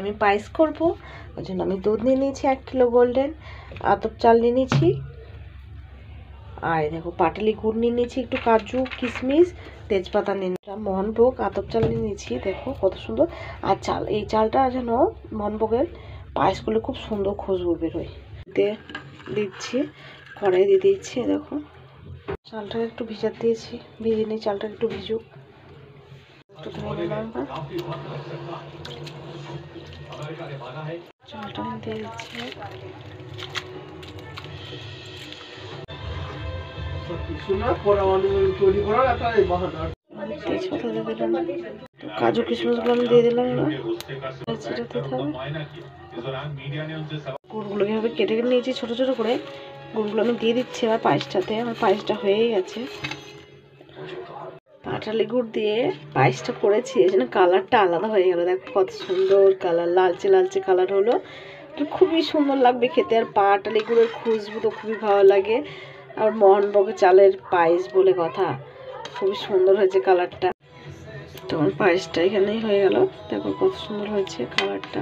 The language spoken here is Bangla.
আমি পায়েস করব, ওই জন্য আমি দুধ নিয়ে নিয়েছি 1 কিলো গোল্ডেন, আতপ চাল নিয়ে নিয়েছি, আর দেখো পাটালি গুড় নিয়ে নিয়েছি, একটু কাজু কিশমিশ তেজপাতা নিয়ে নিলাম, মোহনভোগ আতপ চাল নিয়ে নিয়েছি, দেখো কত সুন্দর। আর চাল, এই চালটা যেন মোহনভোগের পায়েস করলে খুব সুন্দর খুশবু বেরোয়। দিচ্ছি, কড়াই দিয়ে দিচ্ছি, দেখো চালটা একটু ভিজাতে দিয়েছি, ভিজে নিয়ে চালটা একটু ভিজুক, একটু ধরে নিলাম, চালটা দিয়ে দিচ্ছি, তেজপাতা দিয়ে দিলাম, কাজু কিশমিশগুলো আমি দিয়ে দিলাম, গুড়গুলো এভাবে কেটে কেটে নিয়েছি ছোটো ছোটো করে, গুড়গুলো আমি দিয়ে দিচ্ছি এবার পায়েসটাতে। আমার পায়েসটা হয়েই গেছে, পাটালি গুড় দিয়ে পায়েসটা করেছি, এই জন্য কালারটা আলাদা হয়ে গেল, দেখো কত সুন্দর কালার, লালচে লালচে কালার হলো, খুবই সুন্দর লাগবে খেতে। আর পাটালি গুড়ের খুশবু তো খুবই ভালো লাগে, আর মোহনভোগ চালের পায়েস বলে কথা, খুবই সুন্দর হয়েছে কালারটা। তোমার পায়েসটা এখানেই হয়ে গেল, দেখো কত সুন্দর হয়েছে কালারটা।